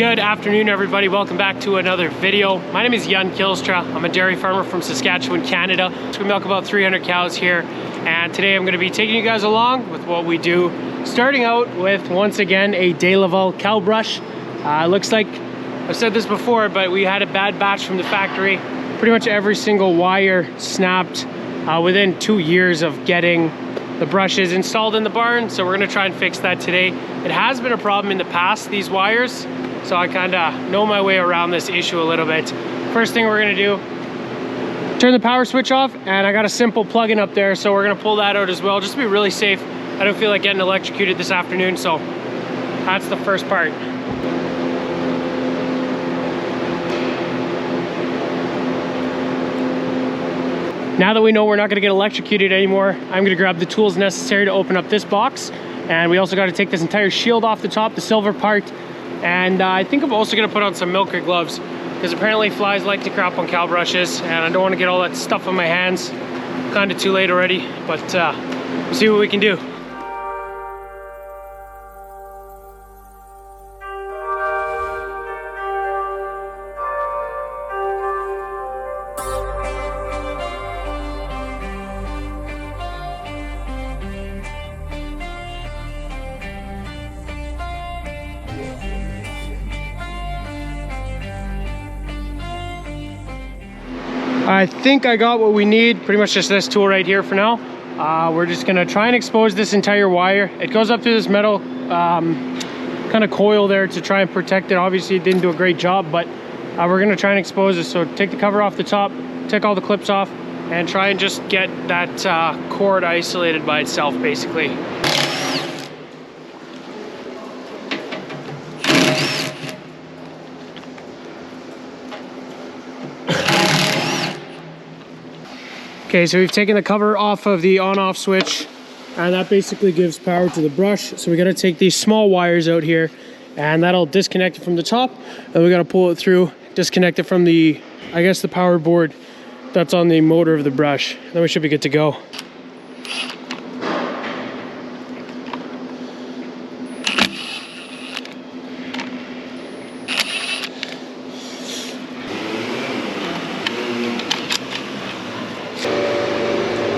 Good afternoon, everybody. Welcome back to another video. My name is Jan Kilstra. I'm a dairy farmer from Saskatchewan, Canada. We milk about 300 cows here, and today I'm going to be taking you guys along with what we do. Starting out with, once again, a De-Laval cow brush. Looks like, I've said this before, but we had a bad batch from the factory. Pretty much every single wire snapped within 2 years of getting the brushes installed in the barn, so we're going to try and fix that today. It has been a problem in the past, these wires, so I kind of know my way around this issue a little bit. First thing we're going to do, turn the power switch off, and I got a simple plug-in up there, so we're going to pull that out as well, just to be really safe. I don't feel like getting electrocuted this afternoon, so that's the first part. Now that we know we're not going to get electrocuted anymore, I'm going to grab the tools necessary to open up this box. And we also got to take this entire shield off the top, the silver part. And I think I'm also going to put on some milker gloves, because apparently flies like to crap on cow brushes, and I don't want to get all that stuff on my hands. Kind of too late already, but we'll see what we can do. I think I got what we need, pretty much just this tool right here for now. We're just gonna try and expose this entire wire. It goes up through this metal kind of coil there to try and protect it. Obviously it didn't do a great job, but we're gonna try and expose it. So take the cover off the top, take all the clips off, and try and just get that cord isolated by itself, basically. Okay, so we've taken the cover off of the on-off switch, and that basically gives power to the brush. So we gotta take these small wires out here, and that'll disconnect it from the top, and we gotta pull it through, disconnect it from the, I guess, the power board that's on the motor of the brush. Then we should be good to go.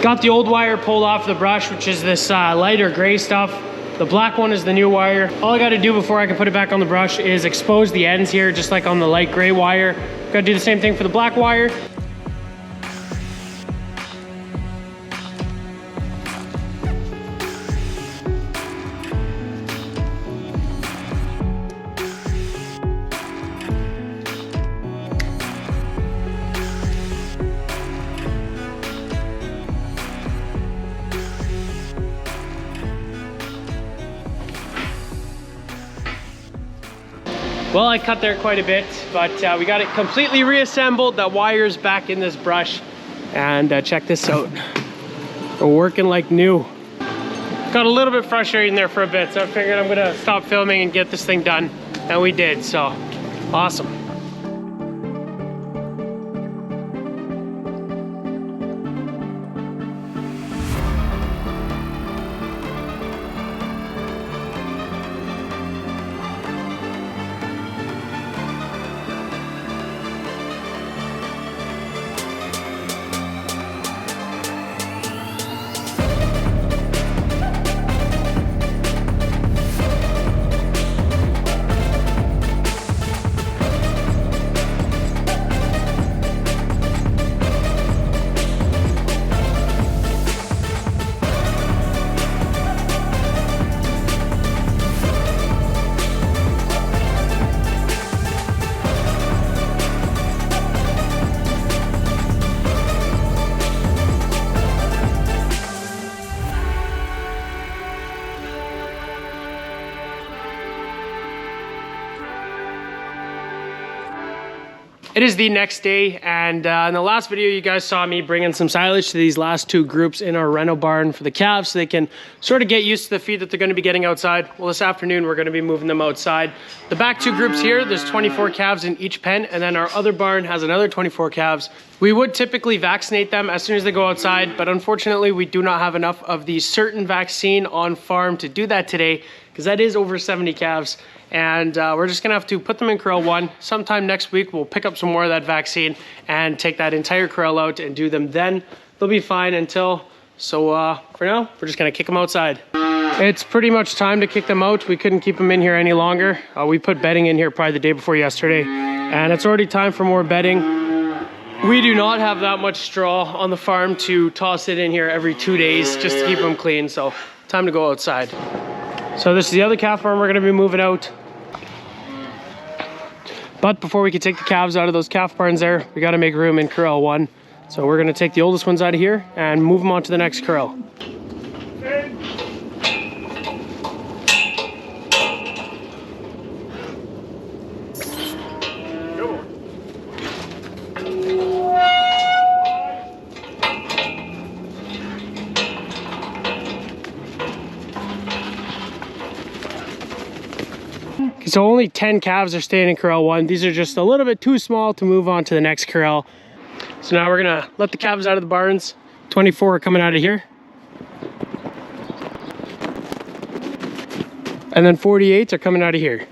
Got the old wire pulled off the brush, which is this lighter gray stuff. The black one is the new wire. All I got to do before I can put it back on the brush is expose the ends here, just like on the light gray wire. Got to do the same thing for the black wire. Well, I cut there quite a bit, but we got it completely reassembled. That wire's back in this brush, and check this out. We're working like new. Got a little bit frustrating there for a bit, so I figured I'm gonna stop filming and get this thing done, and we did, so awesome. It is the next day, and in the last video you guys saw me bringing some silage to these last two groups in our rental barn for the calves so they can sort of get used to the feed that they're going to be getting outside. Well, this afternoon we're going to be moving them outside. The back two groups here, there's 24 calves in each pen, and then our other barn has another 24 calves. We would typically vaccinate them as soon as they go outside, but unfortunately we do not have enough of the certain vaccine on farm to do that today. because that is over 70 calves. And we're just gonna have to put them in corral 1. Sometime next week, we'll pick up some more of that vaccine and take that entire corral out and do them then. They'll be fine until, so for now, we're just gonna kick them outside. It's pretty much time to kick them out. We couldn't keep them in here any longer. We put bedding in here probably the day before yesterday, and it's already time for more bedding. We do not have that much straw on the farm to toss it in here every 2 days just to keep them clean, so time to go outside. So this is the other calf farm we're gonna be moving out. But before we can take the calves out of those calf barns there, we gotta make room in corral 1. So we're gonna take the oldest ones out of here and move them on to the next corral. So only 10 calves are staying in corral 1. These are just a little bit too small to move on to the next corral. So now we're gonna let the calves out of the barns. 24 are coming out of here. And then 48 are coming out of here.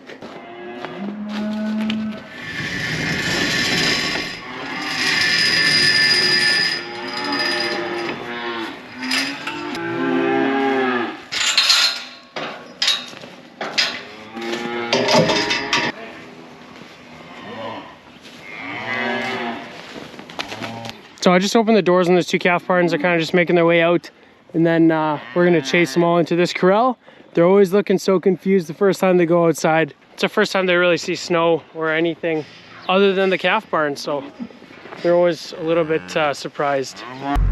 So I just opened the doors on those 2 calf barns. They're kind of just making their way out. And then we're gonna chase them all into this corral. They're always looking so confused the first time they go outside. It's the first time they really see snow or anything other than the calf barn. So they're always a little bit surprised.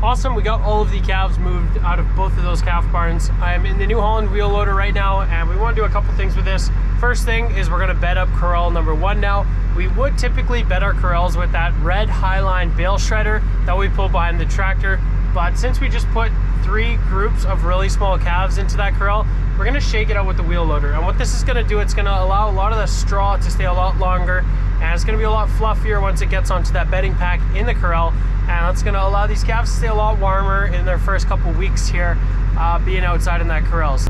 Awesome, we got all of the calves moved out of both of those calf barns. I'm in the New Holland wheel loader right now, and we want to do a couple things with this. First thing is we're gonna bed up corral number 1 now. We would typically bed our corrals with that red Highline bale shredder that we pull behind the tractor, but since we just put 3 groups of really small calves into that corral, we're gonna shake it out with the wheel loader. And what this is gonna do, it's gonna allow a lot of the straw to stay a lot longer, and it's gonna be a lot fluffier once it gets onto that bedding pack in the corral, and it's gonna allow these calves to stay a lot warmer in their first couple weeks here being outside in that corrals.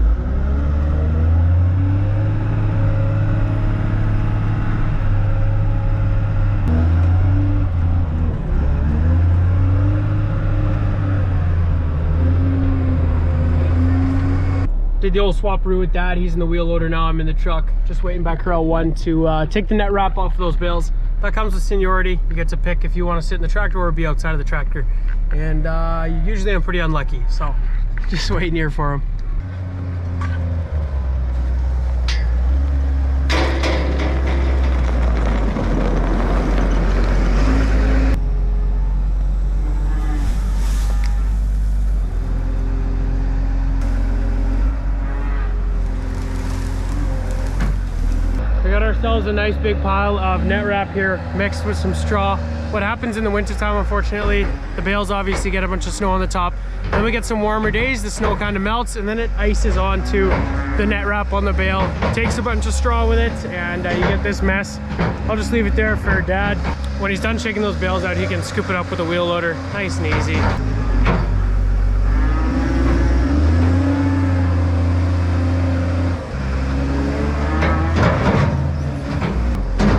Did the old swap-roo with Dad. He's in the wheel loader now. I'm in the truck, just waiting back corral 1 to take the net wrap off of those bales. That comes with seniority. You get to pick if you want to sit in the tractor or be outside of the tractor. And usually I'm pretty unlucky, so just waiting here for him. Ourselves a nice big pile of net wrap here mixed with some straw. What happens in the wintertime, unfortunately, the bales obviously get a bunch of snow on the top. Then we get some warmer days, the snow kind of melts, and then it ices onto the net wrap on the bale. It takes a bunch of straw with it, and you get this mess. I'll just leave it there for Dad. When he's done shaking those bales out, he can scoop it up with a wheel loader, nice and easy.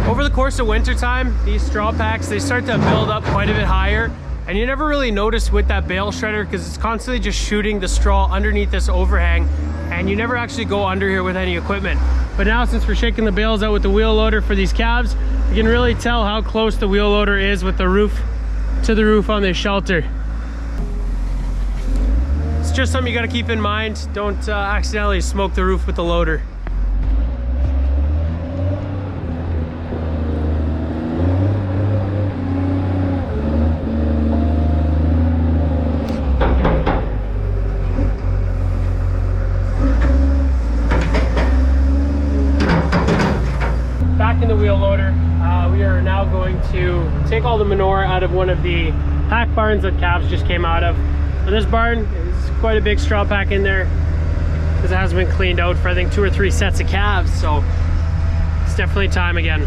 Over the course of winter time, these straw packs, they start to build up quite a bit higher, and you never really notice with that bale shredder because it's constantly just shooting the straw underneath this overhang, and you never actually go under here with any equipment. But now, since we're shaking the bales out with the wheel loader for these calves, you can really tell how close the wheel loader is with the roof to the roof on this shelter. It's just something you got to keep in mind. Don't accidentally smoke the roof with the loader. In the wheel loader, we are now going to take all the manure out of one of the pack barns that calves just came out of. And this barn is quite a big straw pack in there because it hasn't been cleaned out for I think 2 or 3 sets of calves, so it's definitely time again.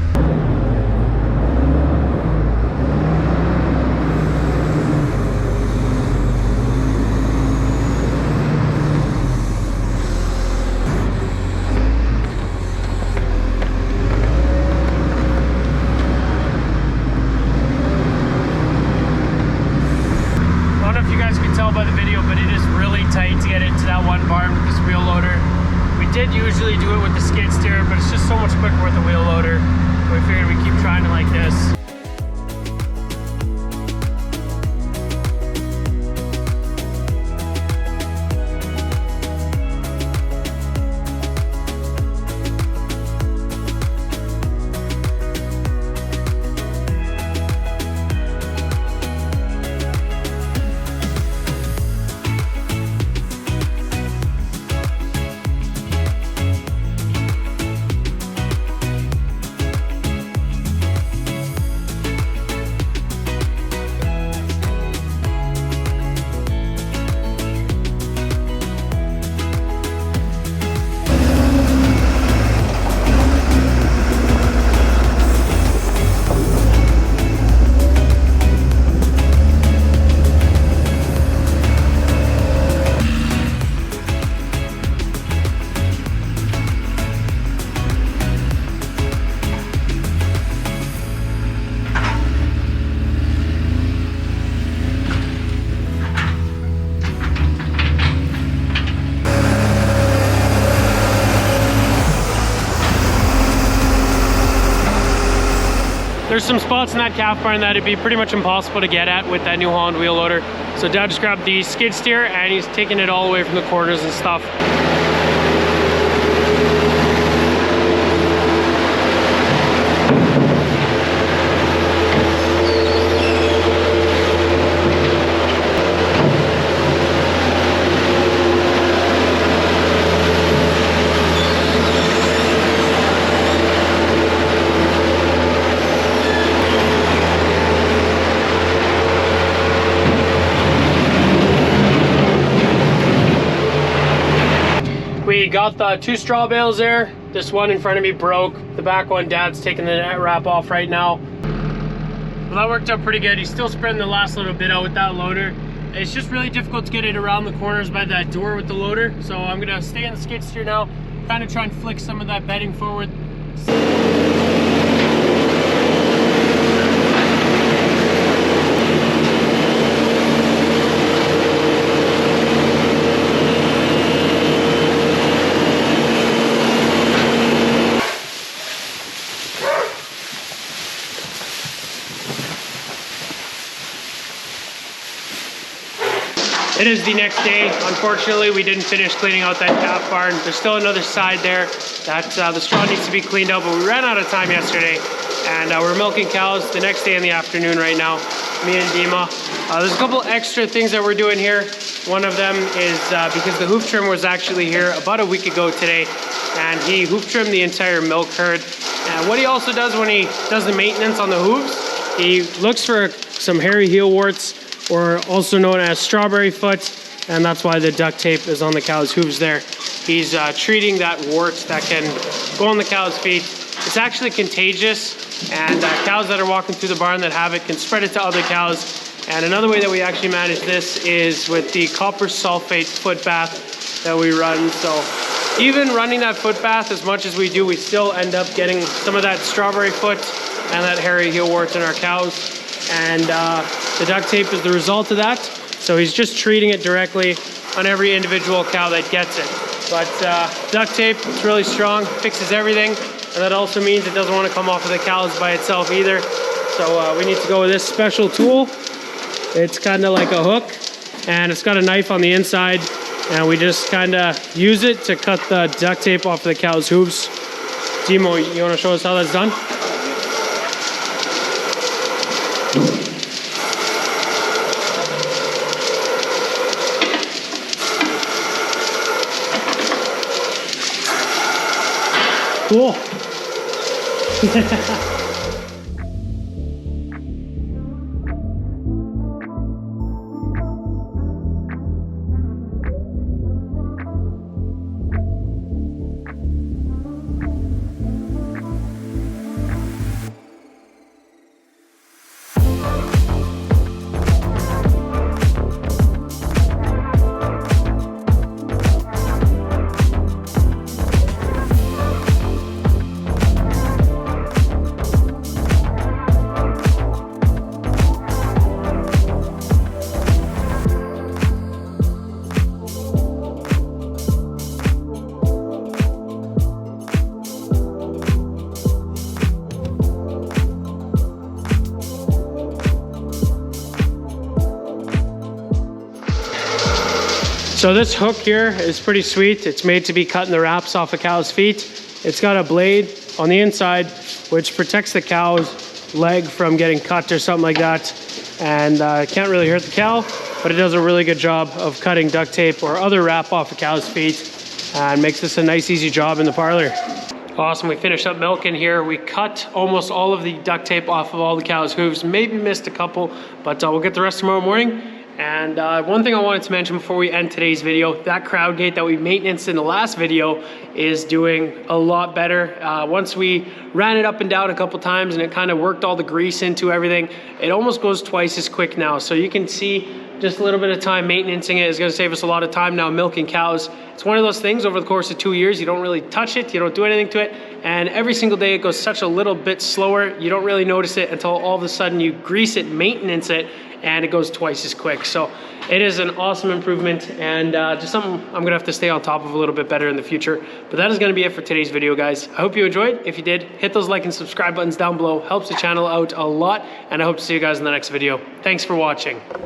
tight to get into that one barn with this wheel loader. We did usually do it with the skid steer, but it's just so much quicker with the wheel loader. So we figured we'd keep trying it like this. There's some spots in that calf barn that it'd be pretty much impossible to get at with that New Holland wheel loader. So Dad just grabbed the skid steer and he's taking it all away from the corners and stuff. We got the 2 straw bales there. This one in front of me broke. The back one, Dad's taking the net wrap off right now. Well, that worked out pretty good. He's still spreading the last little bit out with that loader. It's just really difficult to get it around the corners by that door with the loader. So I'm gonna stay in the skid steer now, kind of try and flick some of that bedding forward. It is the next day. Unfortunately, we didn't finish cleaning out that calf barn. There's still another side there that the straw needs to be cleaned out, but we ran out of time yesterday. And we're milking cows the next day in the afternoon right now, me and Dima. There's a couple extra things that we're doing here. One of them is because the hoof trim was actually here about a week ago today, and he hoof trimmed the entire milk herd. And what he also does when he does the maintenance on the hooves, he looks for some hairy heel warts, or also known as strawberry foot, and that's why the duct tape is on the cow's hooves there. He's treating that wart that can go on the cow's feet. It's actually contagious, and cows that are walking through the barn that have it can spread it to other cows. And another way that we actually manage this is with the copper sulfate foot bath that we run. So even running that foot bath as much as we do, we still end up getting some of that strawberry foot and that hairy heel wart in our cows. And the duct tape is the result of that. So he's just treating it directly on every individual cow that gets it. But duct tape, it's really strong, fixes everything. And that also means it doesn't want to come off of the cows by itself either. So we need to go with this special tool. It's kind of like a hook, and it's got a knife on the inside. And we just kind of use it to cut the duct tape off the cow's hooves. Timo, you want to show us how that's done? Cool. So this hook here is pretty sweet. It's made to be cutting the wraps off a cow's feet. It's got a blade on the inside which protects the cow's leg from getting cut or something like that, and can't really hurt the cow, but it does a really good job of cutting duct tape or other wrap off a cow's feet, and makes this a nice easy job in the parlor. Awesome, we finished up milking here. We cut almost all of the duct tape off of all the cow's hooves, maybe missed a couple, but we'll get the rest tomorrow morning. And one thing I wanted to mention before we end today's video, that crowd gate that we maintenanced in the last video is doing a lot better. Once we ran it up and down a couple times and it kind of worked all the grease into everything, it almost goes twice as quick now. So you can see just a little bit of time maintaining it is going to save us a lot of time now milking cows. It's one of those things over the course of 2 years, you don't really touch it, you don't do anything to it, and every single day it goes such a little bit slower, you don't really notice it until all of a sudden you grease it, maintenance it, and it goes twice as quick. So it is an awesome improvement, and just something I'm gonna have to stay on top of a little bit better in the future. But that is gonna be it for today's video, guys. I hope you enjoyed. If you did, hit those like and subscribe buttons down below. Helps the channel out a lot, and I hope to see you guys in the next video. Thanks for watching.